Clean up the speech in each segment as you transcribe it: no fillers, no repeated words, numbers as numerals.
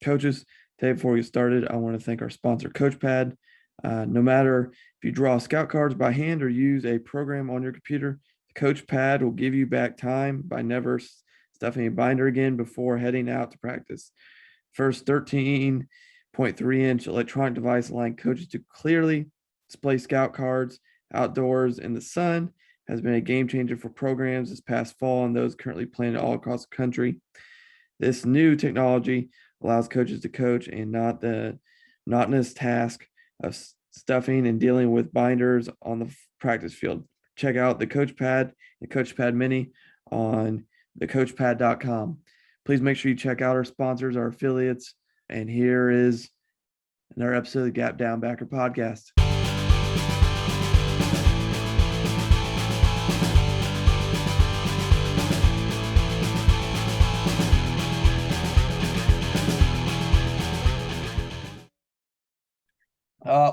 Coaches, today before we get started, I want to thank our sponsor, CoachPad. No matter if you draw scout cards by hand or use a program on your computer, the CoachPad will give you back time by never stuffing a binder again before heading out to practice. First 13.3-inch electronic device allowing coaches to clearly display scout cards outdoors in the sun has been a game changer for programs this past fall and those currently planning all across the country. This new technology allows coaches to coach and not the monotonous task of stuffing and dealing with binders on the practice field. Check out the CoachPad and CoachPad Mini on thecoachpad.com. Please make sure you check out our sponsors, our affiliates. And here is another episode of the Gap Down Backer podcast.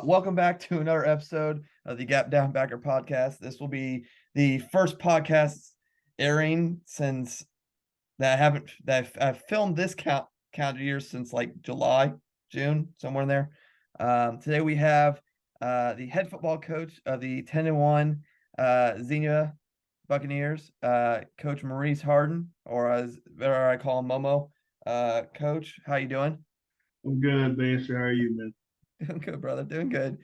Welcome back to another episode of the Gap Down Backer podcast. This will be the first podcast airing since I've filmed this calendar year since like July, June, somewhere in there. Today we have the head football coach of the 10-1 Xenia Buccaneers, Coach Maurice Harden, or as better I call him, Momo. Coach, how you doing? I'm good, Bandstra. How are you, man? Doing good, brother. Doing good.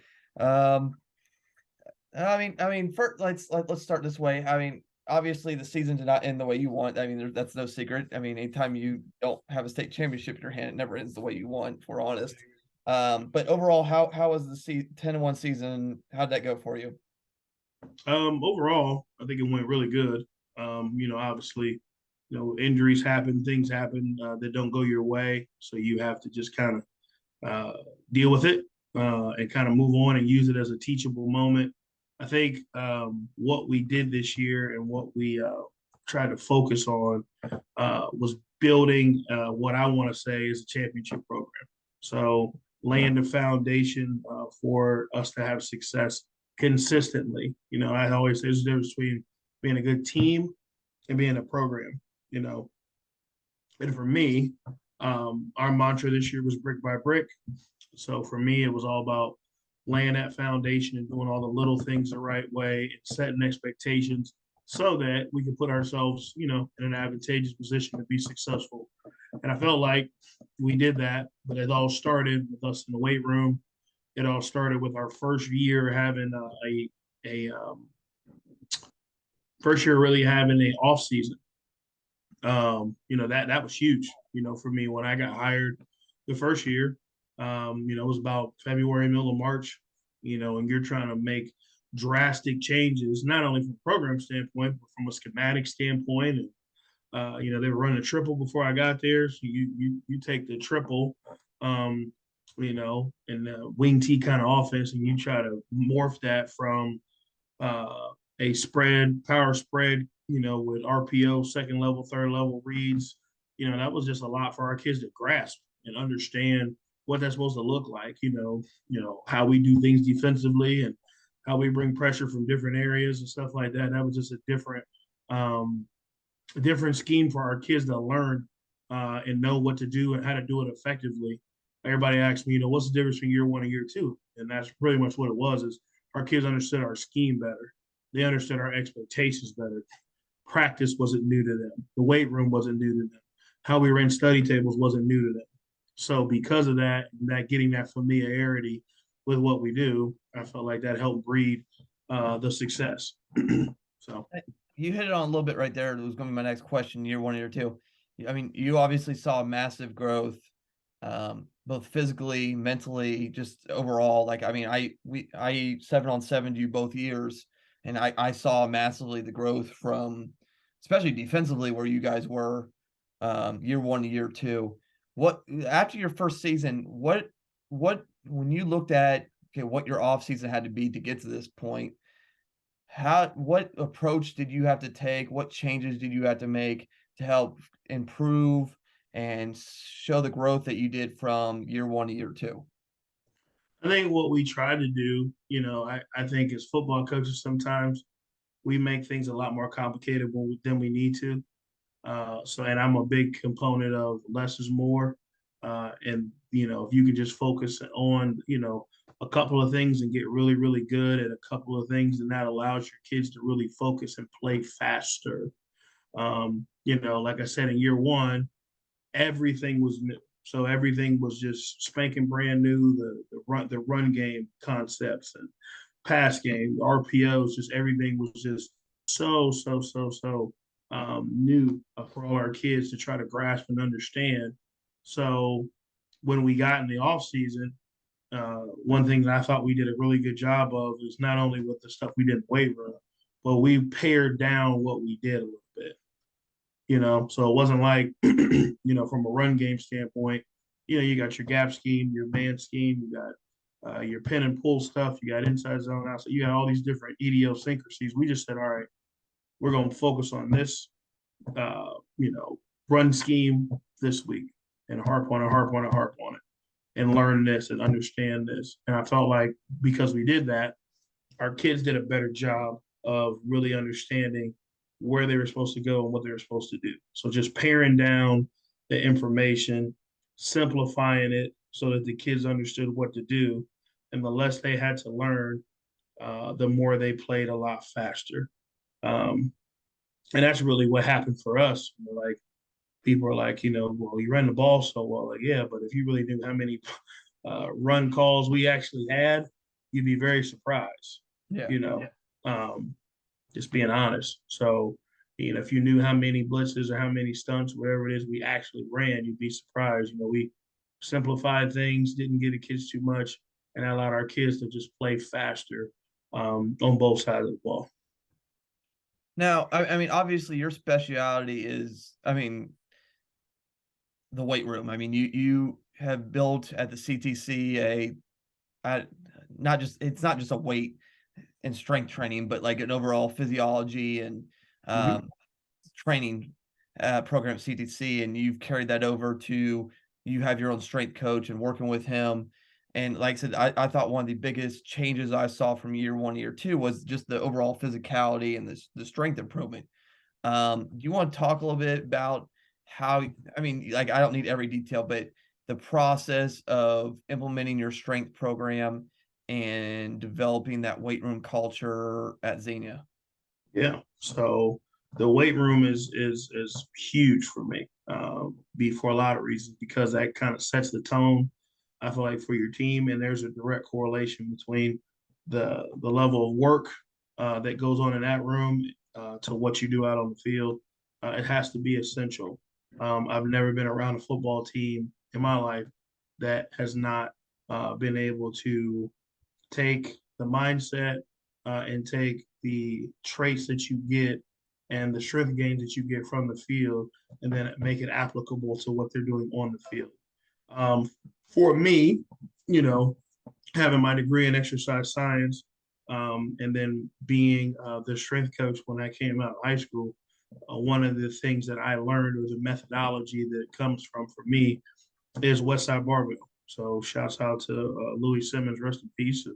First, let's start this way. I mean, obviously the season did not end the way you want. I mean, that's no secret. I mean, anytime you don't have a state championship in your hand, it never ends the way you want, if we're honest. But overall, how was the 10-1 season? How'd that go for you? Overall, I think it went really good. Obviously, injuries happen, things happen that don't go your way, so you have to just kind of deal with it and kind of move on and use it as a teachable moment. I think what we did this year and what we tried to focus on was building what I want to say is a championship program. So laying the foundation for us to have success consistently. I always say there's a difference between being a good team and being a program, And for me, our mantra this year was brick by brick. So for me, it was all about laying that foundation and doing all the little things the right way and setting expectations so that we can put ourselves, in an advantageous position to be successful. And I felt like we did that, but it all started with us in the weight room. It all started with our first year having first year really having an off season. That was huge, for me when I got hired the first year. It was about February, middle of March, and you're trying to make drastic changes, not only from a program standpoint, but from a schematic standpoint. And, they were running a triple before I got there. So you take the triple, and the wing T kind of offense, and you try to morph that from a spread, power spread, with RPO, second level, third level reads. That was just a lot for our kids to grasp and understand what that's supposed to look like, how we do things defensively and how we bring pressure from different areas and stuff like that. That was just a different scheme for our kids to learn and know what to do and how to do it effectively. Everybody asks me, what's the difference between year one and year two? And that's pretty much what it was, is our kids understood our scheme better. They understood our expectations better. Practice wasn't new to them. The weight room wasn't new to them. How we ran study tables wasn't new to them. So because of that getting that familiarity with what we do, I felt like that helped breed the success. So you hit it on a little bit right there. It was going to be my next question, year one, year two. I mean, you obviously saw massive growth, both physically, mentally, just overall. Like, I mean, I 7-on-7 you both years, and I saw massively the growth from, especially defensively, where you guys were year one to year two. What after your first season, what when you looked at what your off season had to be to get to this point, what approach did you have to take? What changes did you have to make to help improve and show the growth that you did from year one to year two? I think what we try to do, I think as football coaches, sometimes we make things a lot more complicated than we need to. And I'm a big component of less is more. And, if you can just focus on, a couple of things and get really, really good at a couple of things, and that allows your kids to really focus and play faster. Like I said, in year one, everything was new. So everything was just spanking brand new. The run game concepts and pass game, RPOs, just everything was just so new for all our kids to try to grasp and understand. So when we got in the off season, one thing that I thought we did a really good job of is not only with the stuff we did in weight room, but we pared down what we did a little bit. So it wasn't like, from a run game standpoint, you got your gap scheme, your man scheme, you got your pin and pull stuff, you got inside zone, outside, you got all these different idiosyncrasies. We just said, all right, we're going to focus on this, uh, you know, run scheme this week and harp on it, harp on it, harp on it, and learn this and understand this. And I felt like because we did that, our kids did a better job of really understanding where they were supposed to go and what they were supposed to do. So just paring down the information, simplifying it so that the kids understood what to do. And the less they had to learn, the more they played a lot faster. Um, and that's really what happened for us. Like people are like, well, you ran the ball so well. Like, yeah, but if you really knew how many run calls we actually had, you'd be very surprised. Yeah. You know, um, just being honest. So, if you knew how many blitzes or how many stunts, whatever it is, we actually ran, you'd be surprised. We simplified things, didn't give the kids too much, and allowed our kids to just play faster on both sides of the ball. Now, I mean, obviously your specialty is, I mean, the weight room. I mean, you have built at the CTC not just it's not just a weight and strength training, but like an overall physiology and Mm-hmm. um, training program at CTC, and you've carried that over to you have your own strength coach and working with him. And like I said, I thought one of the biggest changes I saw from year one to year two was just the overall physicality and the strength improvement. Do you want to talk a little bit about how, I mean, like, I don't need every detail, but the process of implementing your strength program and developing that weight room culture at Xenia? Yeah. So the weight room is huge for me. Be for a lot of reasons because that kind of sets the tone. I feel like for your team, and there's a direct correlation between the level of work that goes on in that room to what you do out on the field. It has to be essential. I've never been around a football team in my life that has not been able to take the mindset and take the traits that you get and the strength gains that you get from the field and then make it applicable to what they're doing on the field. For me, you know, having my degree in exercise science and then being the strength coach when I came out of high school, one of the things that I learned or the methodology that comes from for me is Westside Barbell. So shouts out to Louis Simmons, rest in peace.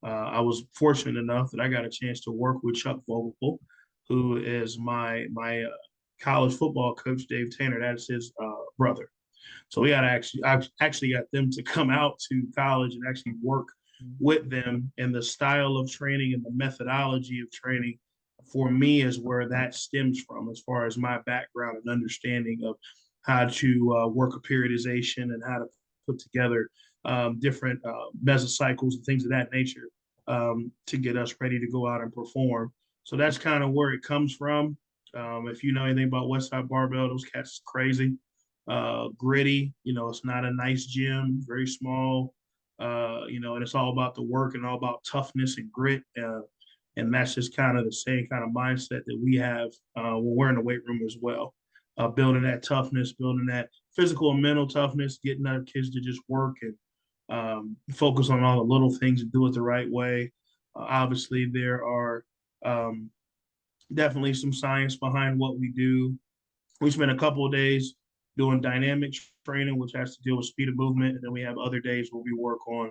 I was fortunate enough that I got a chance to work with Chuck Vogel, who is my college football coach, Dave Tanner. That's his brother. So I actually got them to come out to college and actually work with them. And the style of training and the methodology of training for me is where that stems from, as far as my background and understanding of how to work a periodization and how to put together different mesocycles and things of that nature to get us ready to go out and perform. So that's kind of where it comes from. If you know anything about Westside Barbell, those cats is crazy, gritty. It's not a nice gym, very small. And it's all about the work and all about toughness and grit. And that's just kind of the same kind of mindset that we have when we're in the weight room as well. Building that toughness, building that physical and mental toughness, getting our kids to just work and focus on all the little things and do it the right way. Obviously, there are definitely some science behind what we do. We spend a couple of days doing dynamic training, which has to deal with speed of movement. And then we have other days where we work on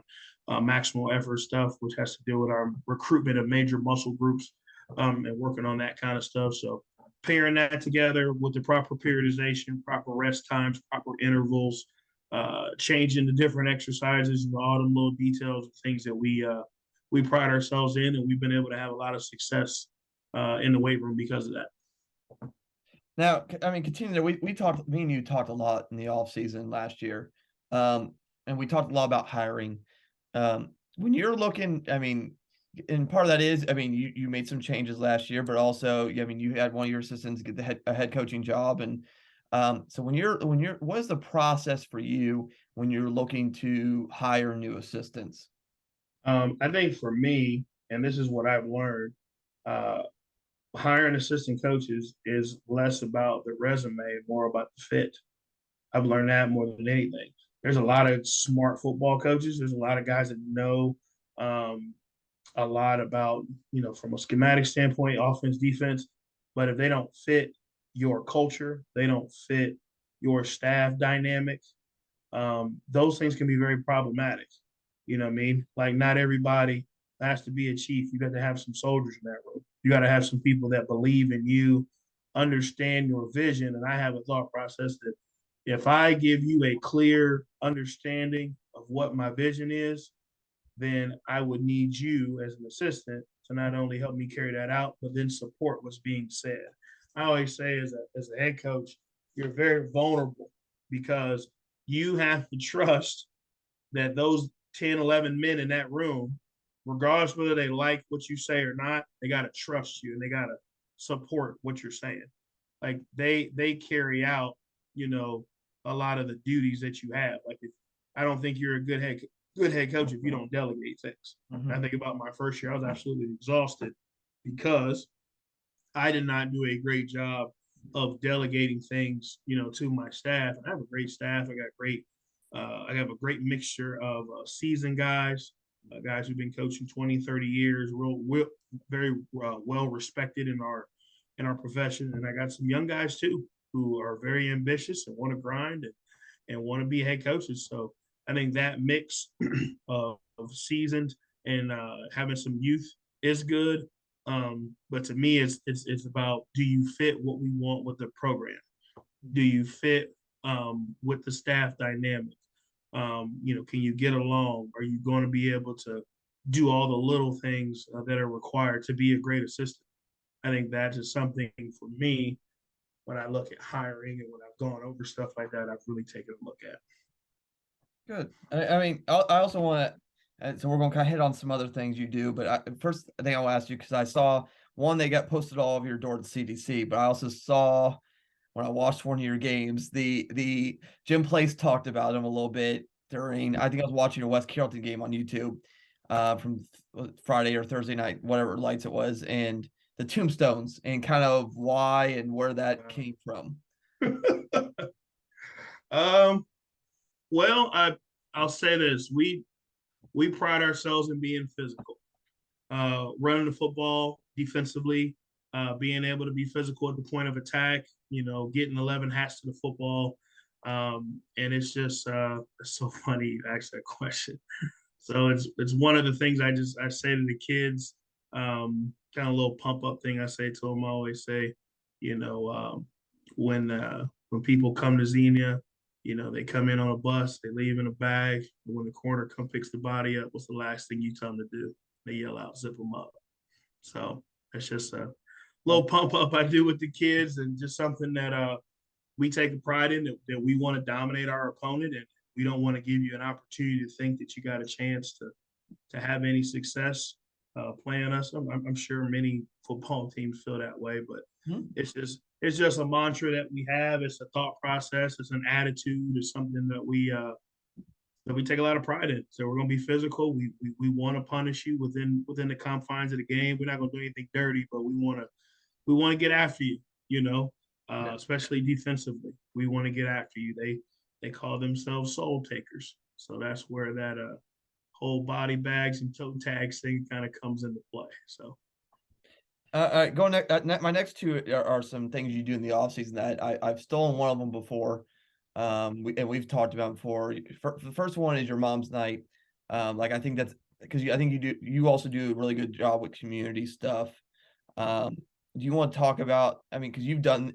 maximal effort stuff, which has to deal with our recruitment of major muscle groups and working on that kind of stuff. So pairing that together with the proper periodization, proper rest times, proper intervals, changing the different exercises, all the little details and things that we pride ourselves in, and we've been able to have a lot of success in the weight room because of that. Now, I mean, continue there. We talked, me and you talked a lot in the off season last year, and we talked a lot about hiring. When you're looking, I mean, and part of that is, I mean, you made some changes last year, but also, I mean, you had one of your assistants get a head coaching job, and so when you're what is the process for you when you're looking to hire new assistants? I think for me, and this is what I've learned, uh, hiring assistant coaches is less about the resume, more about the fit. I've learned that more than anything. There's a lot of smart football coaches. There's a lot of guys that know um, a lot about, from a schematic standpoint, offense, defense. But if they don't fit your culture, they don't fit your staff dynamic, those things can be very problematic. You know what I mean? Like, not everybody has to be a chief. You got to have some soldiers in that room. You got to have some people that believe in you, understand your vision. And I have a thought process that if I give you a clear understanding of what my vision is, then I would need you as an assistant to not only help me carry that out, but then support what's being said. I always say, as a head coach, you're very vulnerable because you have to trust that those 10, 11 men in that room, regardless whether they like what you say or not, they got to trust you and they got to support what you're saying. Like, they carry out, a lot of the duties that you have. Like, I don't think you're a good head coach if you don't delegate things. Mm-hmm. I think about my first year, I was absolutely exhausted because I did not do a great job of delegating things, to my staff. And I have a great staff. I have a great mixture of seasoned guys, guys who've been coaching 20, 30 years, very well respected in our profession. And I got some young guys too who are very ambitious and want to grind and want to be head coaches. So I think that mix of seasoned and having some youth is good. But to me, it's about, do you fit what we want with the program? Do you fit with the staff dynamic? Can you get along? Are you going to be able to do all the little things that are required to be a great assistant? I think that is something for me when I look at hiring and when I've gone over stuff like that, I've really taken a look at. Good. I mean, I also want to, so we're going to kind of hit on some other things you do, but first I think I'll ask you, because I saw one, they got posted all over your door to CDC, but I also saw when I watched one of your games, the Jim Place talked about him a little bit during, I think I was watching a West Carrollton game on YouTube from Friday or Thursday night, whatever lights it was, and the Tombstones, and kind of why and where that came from. Well, I'll say this: we pride ourselves in being physical, running the football defensively, being able to be physical at the point of attack. Getting 11 hats to the football, and it's just it's so funny you asked that question. So it's one of the things I say to the kids, kind of a little pump up thing I say to them. I always say, when people come to Xenia, they come in on a bus, they leave in a bag. When the coroner picks the body up, what's the last thing you tell them to do? They yell out, "Zip them up." So it's just a little pump up I do with the kids, and just something that we take a pride in, that we want to dominate our opponent, and we don't want to give you an opportunity to think that you got a chance to have any success playing us. I'm sure many football teams feel that way, but it's just a mantra that we have. It's a thought process. It's an attitude. It's something that we take a lot of pride in. So we're going to be physical. We want to punish you within the confines of the game. We're not going to do anything dirty, but we want to get after you. Especially defensively, we want to get after you. They call themselves soul takers. So that's where that whole body bags and toe tags thing kind of comes into play. So. My next two are some things you do in the off season that I've stolen one of them before. We've talked about before. The first one is your mom's night. I think that's because I think you also do a really good job with community stuff. Do you want to talk about, I mean, because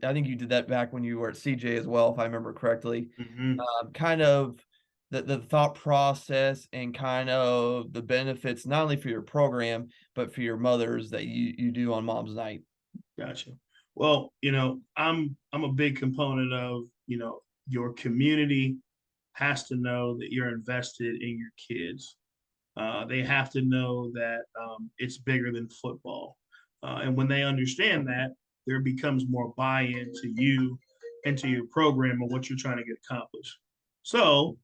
I think you did that back when you were at CJ as well, if I remember correctly. Mm-hmm. Kind of the thought process and kind of the benefits, not only for your program, but for your mothers that you do on Mom's Night. Gotcha. Well, I'm a big component of, your community has to know that you're invested in your kids. They have to know that it's bigger than football. And when they understand that, there becomes more buy-in to you and to your program and what you're trying to get accomplished. So,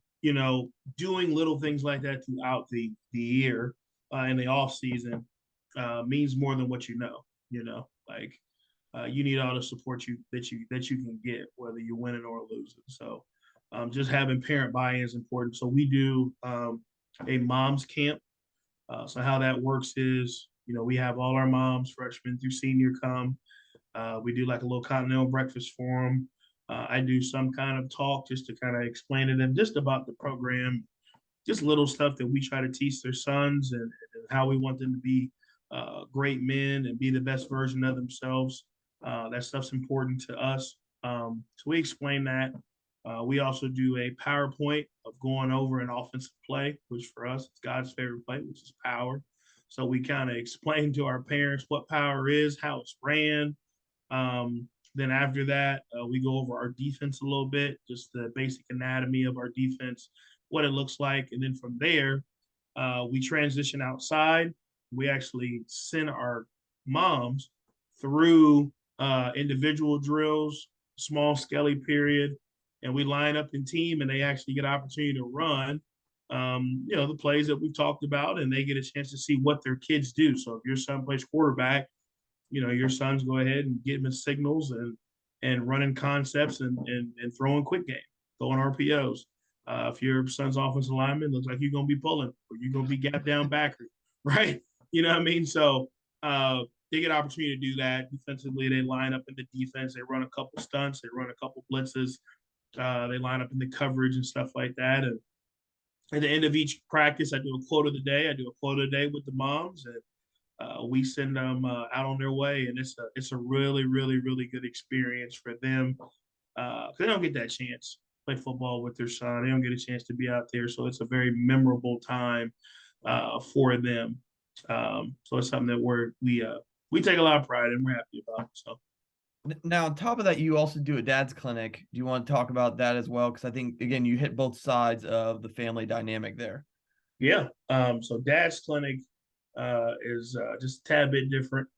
doing little things like that throughout the year in the off season means more than what like you need all the support that you can get, whether you're winning or losing. So just having parent buy-in is important. So we do a mom's camp. So how that works is, we have all our moms, freshmen through senior come. We do like a little continental breakfast for them. I do some kind of talk just to kind of explain to them just about the program, just little stuff that we try to teach their sons and how we want them to be great men and be the best version of themselves. That stuff's important to us. So we explain that. We also do a PowerPoint of going over an offensive play, which for us is God's favorite play, which is power. So we kind of explain to our parents what power is, how it's ran. Then after that, we go over our defense a little bit, just the basic anatomy of our defense, what it looks like. And then from there, we transition outside. We actually send our moms through individual drills, small skelly period, and we line up in team and they actually get opportunity to run, the plays that we've talked about, and they get a chance to see what their kids do. So if your son plays quarterback, your sons go ahead and get him signals and running concepts and throwing quick game, throwing RPOs. If your son's offensive lineman, looks like you're going to be pulling or you're going to be gap down backer, right? You know what I mean? So they get opportunity to do that. Defensively, they line up in the defense. They run a couple stunts. They run a couple blitzes. They line up in the coverage and stuff like that. And at the end of each practice, I do a quote of the day. I do a quote of the day with the moms, and we send them out on their way. And it's a really, really, really good experience for them because they don't get that chance to play football with their son. They don't get a chance to be out there, so it's a very memorable time for them. So it's something that we take a lot of pride in. We're happy about. So. Now, on top of that, you also do a dad's clinic. Do you want to talk about that as well? Because I think, again, you hit both sides of the family dynamic there. Yeah. So dad's clinic is just a tad bit different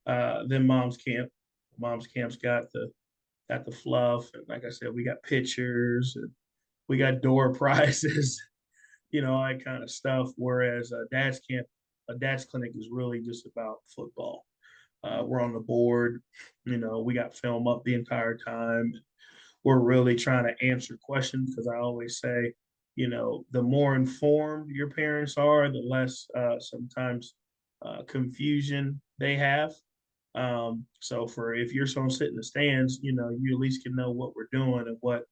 than mom's camp. Mom's camp's got the fluff, and like I said, we got pictures and we got door prizes, all that kind of stuff. Whereas a dad's clinic is really just about football. We're on the board, we got film up the entire time. We're really trying to answer questions because I always say, the more informed your parents are, the less sometimes confusion they have. So if you're someone sitting in the stands, you at least can know what we're doing and what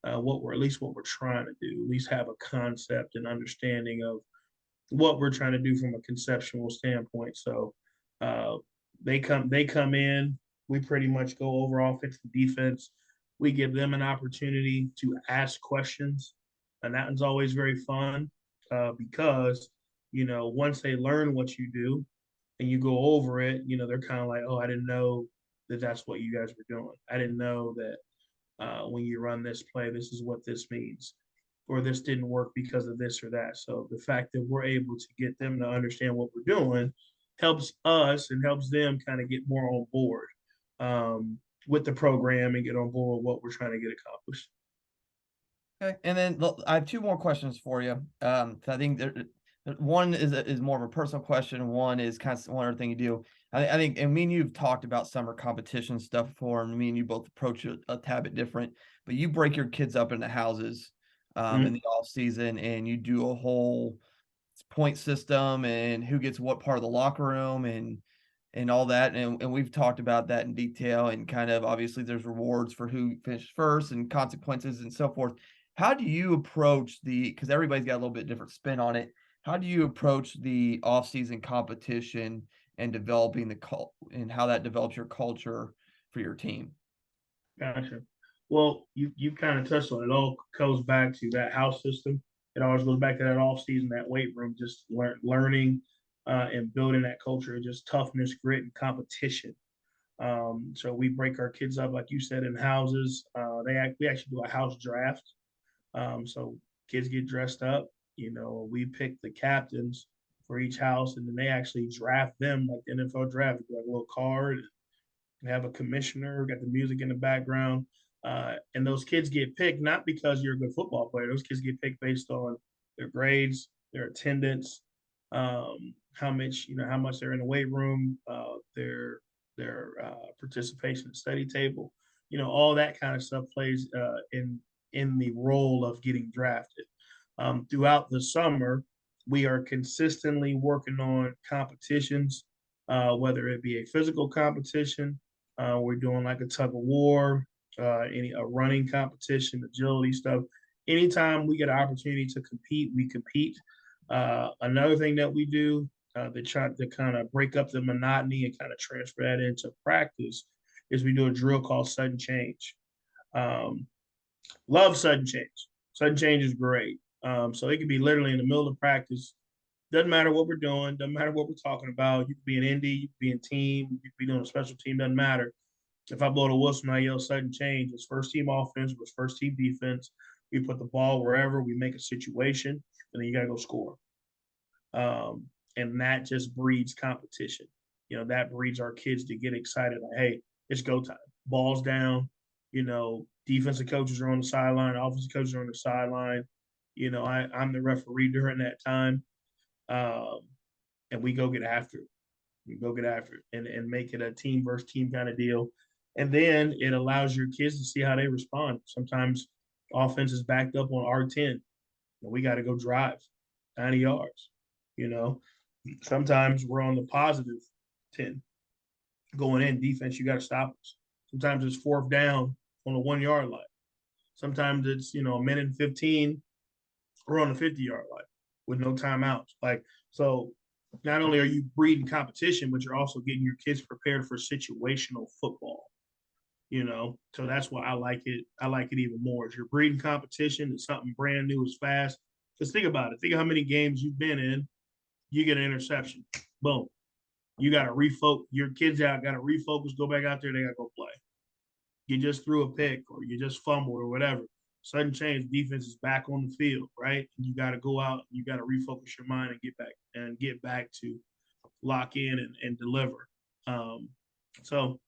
we're trying to do, at least have a concept and understanding of what we're trying to do from a conceptual standpoint. So they come in, we pretty much go over offense and defense. We give them an opportunity to ask questions, and that one's always very fun because once they learn what you do and you go over it, they're kind of like, oh, I didn't know that that's what you guys were doing. I didn't know that when you run this play, this is what this means, or this didn't work because of this or that. So the fact that we're able to get them to understand what we're doing helps us and helps them kind of get more on board with the program and get on board with what we're trying to get accomplished. Okay, and then I have two more questions for you. I think one is more of a personal question. One is kind of one other thing you do. I think, and me and you've talked about summer competition stuff before, and me and you both approach it a tad bit different. But you break your kids up into houses in the off season, and you do a whole point system and who gets what part of the locker room and all that. And we've talked about that in detail, and kind of obviously there's rewards for who finished first and consequences and so forth. How do you approach because everybody's got a little bit different spin on it. How do you approach the off-season competition and developing and how that develops your culture for your team? Gotcha. Well, you kind of touched on it. All goes back to that house system. it always goes back to that off season, that weight room, just learning and building that culture of just toughness, grit, and competition. So we break our kids up, like you said, in houses. We actually do a house draft. So kids get dressed up. We pick the captains for each house, and then they actually draft them like the NFL draft. We got a little card. We have a commissioner. We got the music in the background. And those kids get picked not because you're a good football player. Those kids get picked based on their grades, their attendance, how much they're in the weight room, their participation at study table. All that kind of stuff plays in the role of getting drafted. Throughout the summer, we are consistently working on competitions, whether it be a physical competition, we're doing like a tug of war, a running competition, agility stuff. Anytime we get an opportunity to compete, we compete. Another thing that we do to try to kind of break up the monotony and kind of transfer that into practice is we do a drill called sudden change. Love sudden change. Sudden change is great. So it could be literally in the middle of practice. Doesn't matter what we're doing. Doesn't matter what we're talking about. You could be in Indy. You could be in team. You could be doing a special team. Doesn't matter. If I blow the whistle and I yell sudden change, it's first team offense versus first team defense. We put the ball wherever. We make a situation, and then you got to go score. And that just breeds competition. That breeds our kids to get excited. Like, hey, it's go time. Ball's down. Defensive coaches are on the sideline. Offensive coaches are on the sideline. I'm the referee during that time. And we go get after it. We go get after it and make it a team versus team kind of deal. And then it allows your kids to see how they respond. Sometimes offense is backed up on R10. We got to go drive 90 yards. Sometimes we're on the positive 10. Going in defense, you got to stop us. Sometimes it's fourth down on the 1 yard line. Sometimes it's, a minute and 15, we're on the 50-yard line with no timeouts. So not only are you breeding competition, but you're also getting your kids prepared for situational football. So that's why I like it. I like it even more. If you're breeding competition, it's something brand new, it's fast. Because think about it. Think of how many games you've been in. You get an interception. Boom. You got to refocus. Your kids got to refocus, go back out there, they got to go play. You just threw a pick or you just fumbled or whatever. Sudden change, defense is back on the field, right? And you got to go out, you got to refocus your mind and get back to lock in and deliver. So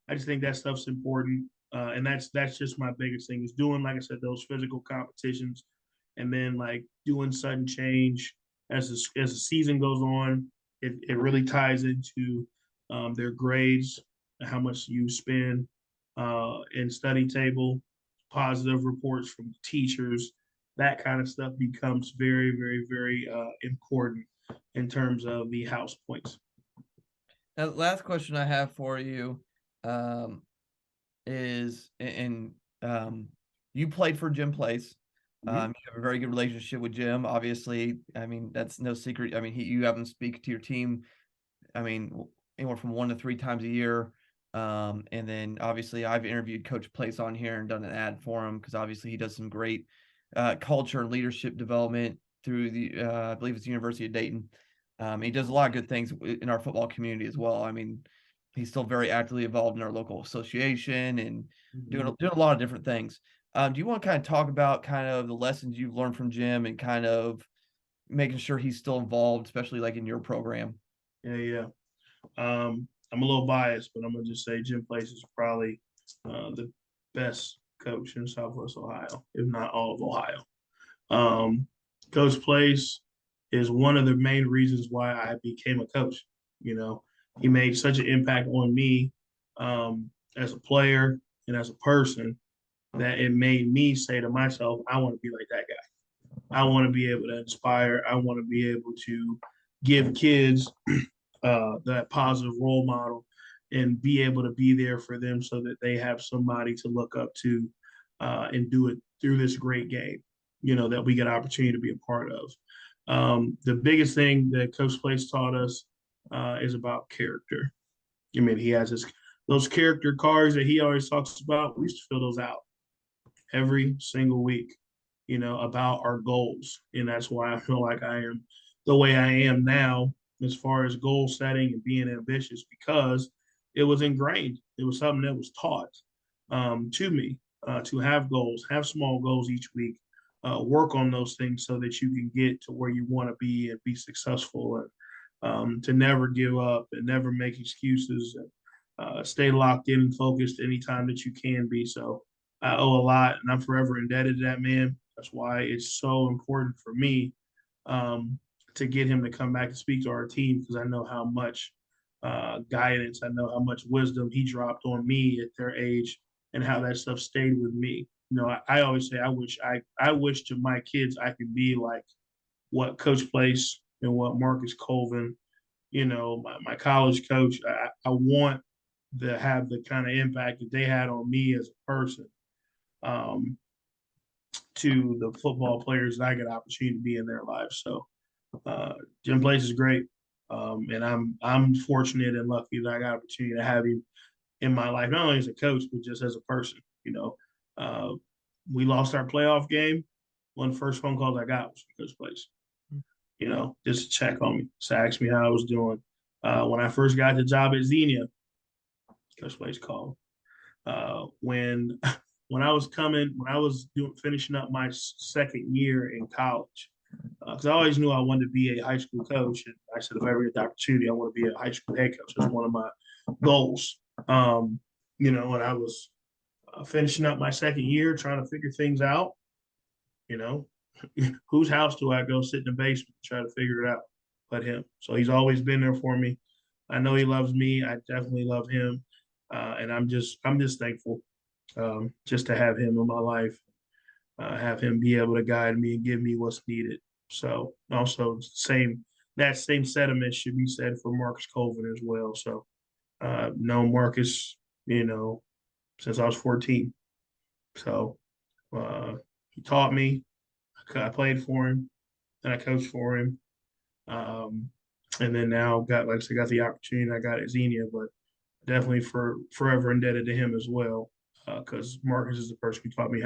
I just think that stuff's important. And that's just my biggest thing is doing, like I said, those physical competitions and then like doing sudden change as the season goes on. It really ties into their grades, how much you spend in study table, positive reports from teachers, that kind of stuff becomes very, very, very important in terms of the house points. Now, the last question I have for you is, you played for Jim Place. You have a very good relationship with Jim. Obviously, I mean, that's no secret. I mean, you have him speak to your team. I mean, anywhere from 1 to 3 times a year. And then obviously I've interviewed Coach Place on here and done an ad for him because obviously he does some great culture and leadership development through the I believe it's the University of Dayton. He does a lot of good things in our football community as well. I mean, he's still very actively involved in our local association and doing a lot of different things. Do you want to kind of talk about kind of the lessons you've learned from Jim and kind of making sure he's still involved, especially like in your program? Yeah. I'm a little biased, but I'm gonna just say Jim Place is probably the best coach in Southwest Ohio, if not all of Ohio. Coach Place is one of the main reasons why I became a coach. He made such an impact on me as a player and as a person that it made me say to myself, I want to be like that guy. I want to be able to inspire. I want to be able to give kids that positive role model and be able to be there for them so that they have somebody to look up to and do it through this great game, that we get an opportunity to be a part of. The biggest thing that Coach Place taught us is about character. I mean, he has those character cards that he always talks about. We used to fill those out every single week. about our goals. And that's why I feel like I am the way I am now as far as goal setting and being ambitious, because it was ingrained. It was something that was taught to me, to have goals, have small goals each week, work on those things so that you can get to where you want to be and be successful, and to never give up and never make excuses, and stay locked in and focused anytime that you can be. So I owe a lot, and I'm forever indebted to that man. That's why it's so important for me, um, to get him to come back and speak to our team, because I know how much guidance, I know how much wisdom he dropped on me at their age, and how that stuff stayed with me. I always say I wish to my kids I could be like what Coach Place and what Marcus Colvin, my college coach. I want to have the kind of impact that they had on me as a person, um, to the football players that I get opportunity to be in their lives. So Jim Place is great, and I'm fortunate and lucky that I got opportunity to have him in my life, not only as a coach but just as a person. Uh, we lost our playoff game. One of the first phone calls I got was from Coach Place. Just to check on me, to ask me how I was doing. When I first got the job at Xenia, Coach Place called. When when I was finishing up my second year in college, because I always knew I wanted to be a high school coach, and I said if I ever get the opportunity, I want to be a high school head coach. That's one of my goals. When I was finishing up my second year, trying to figure things out, you know, whose house do I go sit in the basement and try to figure it out? But him. So he's always been there for me. I know he loves me. I definitely love him, and I'm just thankful, just to have him in my life, have him be able to guide me and give me what's needed. So also that same sentiment should be said for Marcus Colvin as well. So known Marcus, since I was 14. So he taught me. I played for him, and I coached for him. Um, and then now like I said, got the opportunity I got at Xenia, but definitely forever indebted to him as well. Because Marcus is the person who taught me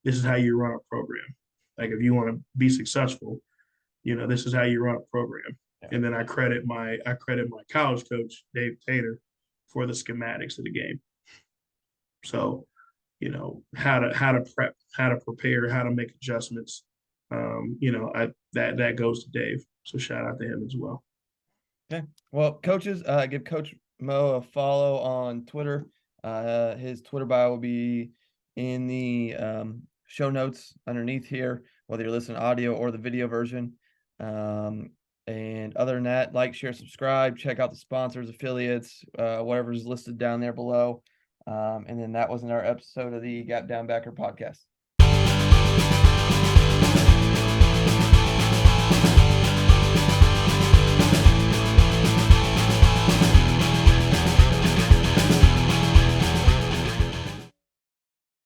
this is how you run a program. Like if you want to be successful, this is how you run a program. Yeah. And then I credit my college coach, Dave Tater, for the schematics of the game. So, how to prep, how to prepare, how to make adjustments. That goes to Dave. So shout out to him as well. Okay. Well, coaches, give Coach Mo a follow on Twitter. His Twitter bio will be in the show notes underneath here, whether you're listening to audio or the video version. And other than that, like, share, subscribe, check out the sponsors, affiliates, whatever's listed down there below. And then that was in our episode of the Gap Down Backer podcast.